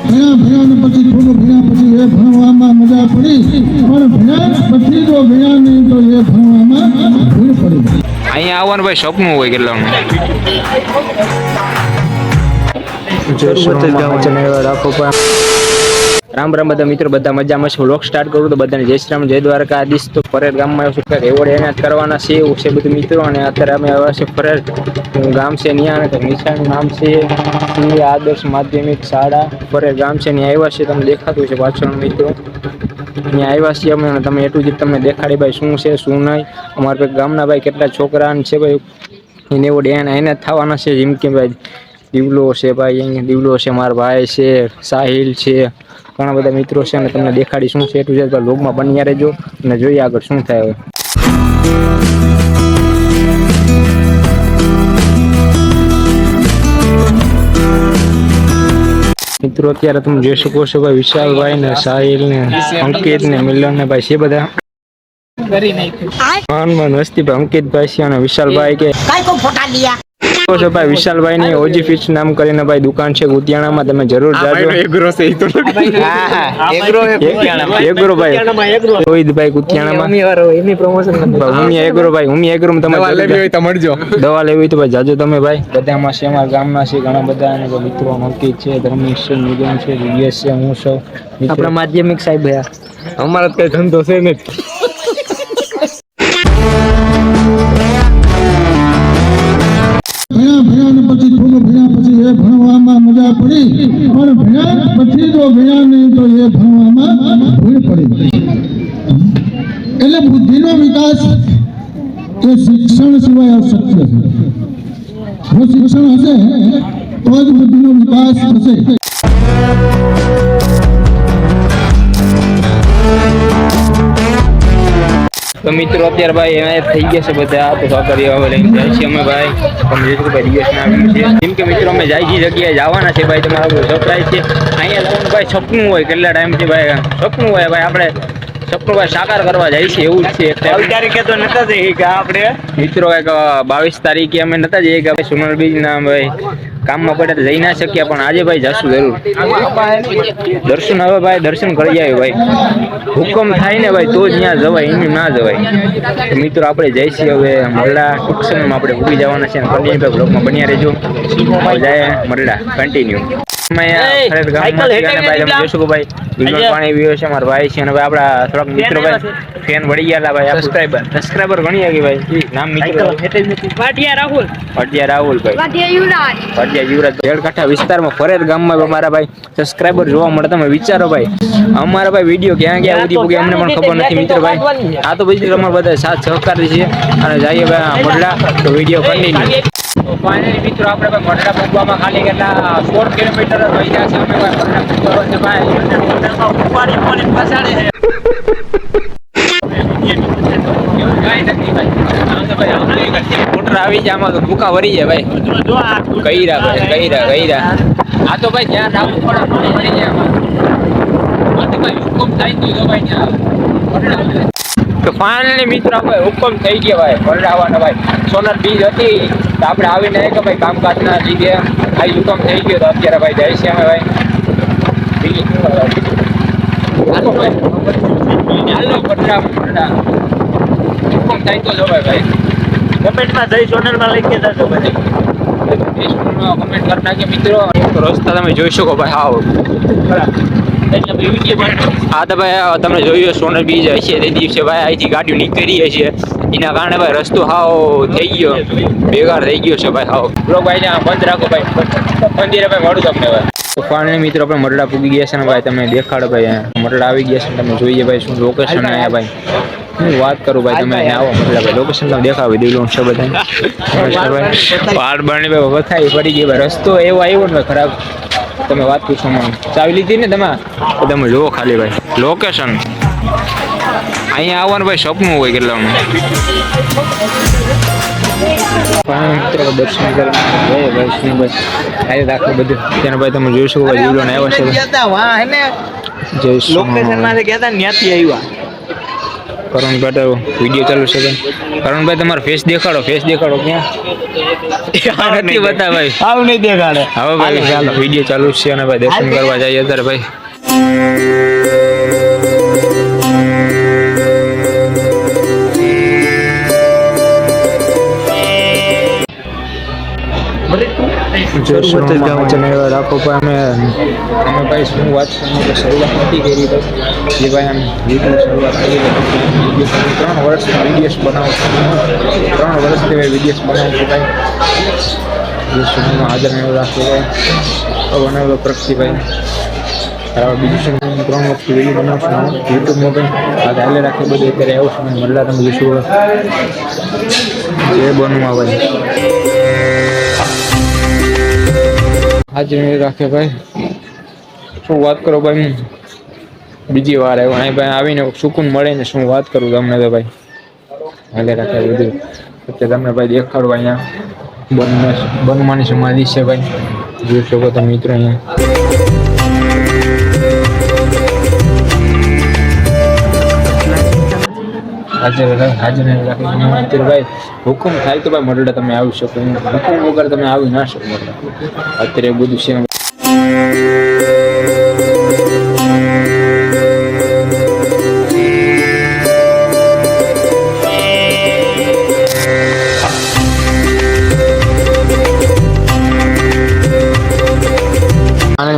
ભણ્યા ને પછી થોડું ભણ્યા પછી એ ભણવામાં મજા પડી, પણ ભણ્યા પછી જો ભણ્યા નહીં તો એ ભણવામાં ભૂલ પડી. અહીંયા આવવાનું ભાઈ સપનું હોય કેટલાનું. રામ રામ બધા મિત્રો, બધા મજામાં છે. વ્લોગ સ્ટાર્ટ કરું તો બધાને જય શ્રી રામ, જય દ્વારકાધીશ. તો ફરેડ ગામમાં આવ્યો છું, એવોર્ડ એને જ કરવાના છે એવું છે બધું મિત્રો. અને અત્યારે અમે આવ્યા છે ફરેડ ગામ છે ત્યાં, અને નિશાનું નામ છે આદર્શ માધ્યમિક શાળા ફરેડ ગામ છે. ત્યાં આવ્યા છે, તમને દેખાતું છે પાછળ મિત્રો. ત્યાં આવ્યા છીએ અમે, તમે એટલું જ તમને દેખાડી ભાઈ શું છે શું નહીં. અમારા ગામના ભાઈ કેટલા છોકરા છે ભાઈ એને એવોર્ડ એને જ થવાના છે. જેમ કે ભાઈ દીવલો છે ભાઈ, અહીંયા દીવલો છે, મારા ભાઈ છે, સાહિલ છે, ઘણા બધા મિત્રો છે. અને તમને દેખાડી શું છે એટલું છે લોગમાં બન્યા રહેજો અને જોઈએ આગળ શું થાય હવે. મિત્રો અત્યારે તમે જોઈ શકો છો ભાઈ વિશાલભાઈ ને સાહિલ ને અંકિત ને મિલન ને ભાઈ છે બધા વસ્તી ભાઈ અંકિતભાઈ છે અને વિશાલભાઈ કે ભાઈ વિશાલભાઈ ની ઓજી ફિશ નામ કરીને ભાઈ દુકાન છે ગુતિયાણામાં, તમે જરૂર જાજો. એગ્રો છે એગ્રો ભાઈ રોહિતભાઈ ગુતિયાણામાં એની પ્રમોશન ઉમિયા એગ્રો ભાઈ, ઉમિયા એગ્રો માં તમારે લેવી હોય તો મળજો. દવા લેવી હોય તો ભાઈ જાજો તમે ભાઈ. બધામાં છે અમારા ગામના છે ઘણા બધા, અને મિત્રો અંકિત છે, ધર્મેશ છે, નિગમ છે, દિવ્યેશ છે, હું સૌ આપણા માધ્યમિક સાહેબ ભયા. અમારા કઈ ધંધો છે ને ભણ્યા ને પછી થોડું ભણ્યા પછી એ ભણવામાં મજા પડી, પણ ભણ્યા પછી જો ભણ્યા નહીં તો એ ભણવામાં ભૂલ પડી. એટલે બુદ્ધિનો વિકાસ એ શિક્ષણ સિવાય અશક્ય છે. જો શિક્ષણ હશે તો જ બુદ્ધિનો વિકાસ થશે. તો મિત્રો અત્યારે ભાઈ એના થઈ ગયા છે બધા, તો સાકરીઓ હવે લઈને જાય છે અમે ભાઈ. તમે જોઈ શકો ભાઈ દિવસ ના આવ્યું છે. જેમ કે મિત્રો અમે જાય જે જગ્યાએ જવાના છે ભાઈ, તમારા સરપ્રાઈઝ છે. અહીંયા જવાનું ભાઈ સપનું હોય, કેટલા ટાઈમથી ભાઈ સપનું હોય ભાઈ, આપણે સપનું ભાઈ સાકાર કરવા જાય છે એવું જ છે. 22 તારીખે તો નતા જઈએ કે આપણે મિત્રો, એક 22 તારીખે અમે નતા જઈએ કે ભાઈ સોનલ બીજ ના ભાઈ કામમાં પડે તો જઈ ના શક્યા, પણ આજે ભાઈ જશું જરૂર. દર્શન હવે ભાઈ દર્શન કરી આવ્યો ભાઈ, હુકમ થાય ને ભાઈ તો જ ત્યાં જવાય, એનું ના જવાય. મિત્રો આપણે જઈ છીએ હવે મરડા, ટૂંક સમયમાં આપણે ઉભી જવાના છે. કન્ટિન્યુ બ્લોગમાં બન્યા રહેજો. જાય મરડા કન્ટિન્યુ. પાણી પીવે છે મારા ભાઈ છે, અને આપડા થોડાક મિત્રો ભાઈ ફેન વળી ગયા ભાઈ, સબસ્ક્રાઈબર ઘણી આવી ભાઈ. નામ મિત્રો પાટિયા રાહુલ ભાઈ, યુવરાજ દેડકાંઠા વિસ્તારમાં ફરેદ ગામમાં અમારા ભાઈ સબસ્ક્રાઈબર જોવા મળે. તમે વિચારો ભાઈ, અમારા ભાઈ વિડીયો ક્યાં ક્યાં સુધી પૂગે અમને પણ ખબર નથી મિત્રો ભાઈ. આ તો પછી અમારા બધા સાથ સહકારી છે. અને જઈએ ભાઈ મરડા, તો વિડીયો કન્ટિન્યુ. તો ફાઇનલી મિત્રો આપણે ભાઈ મરડા પહોંચવામાં ખાલી કેટલા 16 કિલોમીટર થઈ ગયા છે. અમે ભાઈ મરડા પહોંચવા છે ભાઈ, મોટરમાં ઉપાડી પાણી ફસાડે છે. મોટર આવી જાય આમાં તો ભૂકા વરી જાય ભાઈ. કઈરા ભાઈ કઈરા આ તો ભાઈ ધ્યાન રાખવું પડે, વળી જાય આમાં. આ તો ભાઈ હુકમ થાય તો ભાઈ ત્યાં. તો ફાઇનલી મિત્રો આપણે હુકમ થઈ ગયા ભાઈ મરડાવાના ભાઈ. સોનલ બીજ હતી તો આપણે આવીને કે ભાઈ કામકાજના લીધે આ હુકમ થઈ ગયો. તો અત્યારે ભાઈ જાય છે અમે ભાઈ હુકમ થાય તો જવાય ભાઈ. કમેન્ટમાં જઈ સોનલમાં લઈ ગયા તો ભાઈ કમેન્ટ કરી નાખીએ મિત્રો. રસ્તા તમે જોઈ શકો ભાઈ. હાવ હા તો ભાઈ તમે જોયું સોનલ બીજ હશે તે દિવસે ભાઈ અહીંથી ગાડીઓ નીકળી છે, એના કારણે ભાઈ રસ્તો હાવ થઈ ગયો, બેકાર થઈ ગયો છે ભાઈ. હાવ બ્લોગ ભાઈ બંધ રાખો ભાઈ, મંદિરે ભાઈ મળું તમને ભાઈ. તો ફાઇનલી મિત્રો આપણે મરડા પૂગી ગયા છે ને ભાઈ, તમે દેખાડો ભાઈ મરડા આવી ગયા છે. તમે જોઈએ ભાઈ શું લોકેશન આવ્યા ભાઈ, હું વાત કરું ભાઈ. તમે અહીંયા આવો મતલબ ભાઈ લોકેશન તમે દેખાવી દીધું છે બધા. પહાડ બની ભાઈ વથાઈ પડી ગઈ ભાઈ, રસ્તો એવો આવ્યો ને ખરાબ તમે વાત પૂછો. મને ચાવી લીધી ને તમે, તો તમે જુઓ ખાલી ભાઈ લોકેશન. અહીંયા આવવાનું ભાઈ સપનું હોય કેટલાનું. મિત્રો દર્શન કરીને ભાઈ શું ભાઈ રાખો બધું ત્યાં ભાઈ તમે જોઈ શકો ભાઈ જીવડો આવ્યા છે. જય લોકેશન માં ગયા હતા ત્યાંથી આવ્યા. કરણભાઈ તો વિડીયો ચાલુ છે ભાઈ. કરણભાઈ તમારો ફેસ દેખાડો ક્યાં નથી બતા ભાઈ. આવ નહીં દેખાડે. હવે ભાઈ વિડીયો ચાલુ છે અને ભાઈ દર્શન કરવા જઈએ અત્યારે ભાઈ. રાખો ભાઈ અમે ભાઈ શું વાત કરવાની શરૂઆત નથી કરી જે ભાઈ આમ યુટ્યુબ શરૂઆત કરી 3 વર્ષથી વિડીયોઝ બનાવું છું 3 વર્ષથી ભાઈ વિડીયોઝ બનાવું છું ભાઈ જે સમયમાં હાજર નહીં રાખો ભાઈ બનાવેલો પ્રગતિભાઈ બીજું શું 3 વર્ષથી વિડીયો બનાવું છું યુટ્યુબમાં ભાઈ આ હાલે રાખે બધું અત્યારે આવું છું મળલા તમે જોશું જે બનવા ભાઈ હાજર નહીં રાખે ભાઈ શું વાત કરો ભાઈ બીજી વાર આવ્યો અહીં ભાઈ આવીને સુકૂન મળે ને શું વાત કરું તમને તો ભાઈ હાલે રાખે બધું અત્યારે તમને ભાઈ દેખાડો અહીંયા બનવાની સમાધિ છે ભાઈ જોઈ શકો તમે મિત્રો અહીંયા હાજર રાખે ભાઈ હુકમ થાય તો ભાઈ મરડા તમે આવી શકો હુકમ વગર તમે આવી ના શકો અત્યારે બધું છે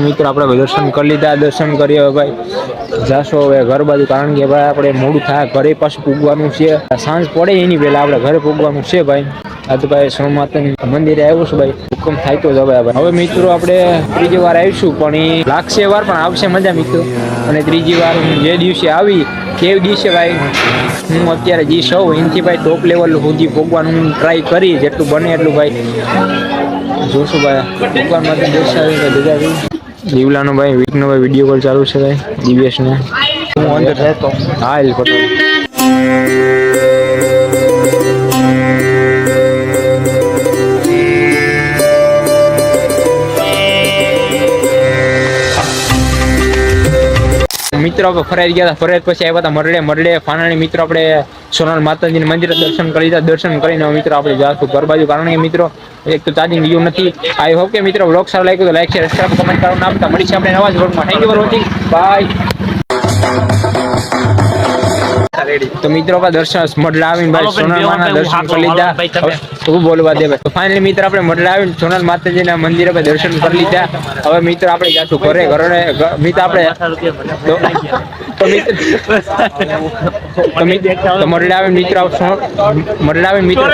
મિત્રો આપણે દર્શન કરી લીધા દર્શન કરીએ ભાઈ જાશો હવે ઘર બાજુ કારણ કે ભાઈ આપણે મોડું થાય ઘરે પાછું પૂગવાનું છે સાંજ પડે એની પહેલા આપણે ઘરે પૂગવાનું છે ભાઈ આ તો ભાઈ સોમનાથ મંદિરે આવ્યો છું ભાઈ હુકમ થાય તો જવાય ભાઈ હવે મિત્રો આપણે ત્રીજી વાર આવીશું પણ એ લાગશે વાર પણ આવશે મજા મિત્રો અને ત્રીજી વાર જે દિવસે આવી તે દિવસે ભાઈ હું અત્યારે જે સૌ એનાથી ભાઈ ટોપ લેવલ સુધી પૂગવાનું હું ટ્રાય કરી જેટલું બને એટલું ભાઈ જોશું ભાઈ ભગવાન માટે દર્શાવી બધા દીવલાનો ભાઈ વીકનો ભાઈ વિડીયો કોલ ચાલુ છે ભાઈ દિવ્યેશને હું અંદર રહેતો હા એ ફોટો મિત્રો આપણે ફરાઈ ગયા હતા ફરાઈ પછી આવ્યા હતા મરડે ફાનાની મિત્રો આપણે સોનાલ માતાજીના મંદિરે દર્શન કરી લીધા દર્શન કરીને મિત્રો આપણે જાશું ઘર બાજુ કારણ કે મિત્રો એક તો ચાર્જિંગ ગયું નથી આઈ હોપ કે મિત્રો વ્લોગ સારો લાગ્યો તો લાઈક શેર સબસ્ક્રાઇબ કમેન્ટ કરવાનું ના ભૂલતા મળીશું આપણે નવા જ વ્લોગમાં thank you for watching bye તો મિત્રો આપણે દર્શન મઢડા આવીને ભાઈ સોનાલ માના દર્શન કરી લીધા શું બોલવા દે ભાઈ તો ફાઇનલી મિત્રો આપણે મઢડા આવીને સોનાલ માતાજીના મંદિરે ભાઈ દર્શન કરી લીધા હવે મિત્રો આપણે જાશું ઘરે મિત્રો આપણે મરડા આવીને મિત્રો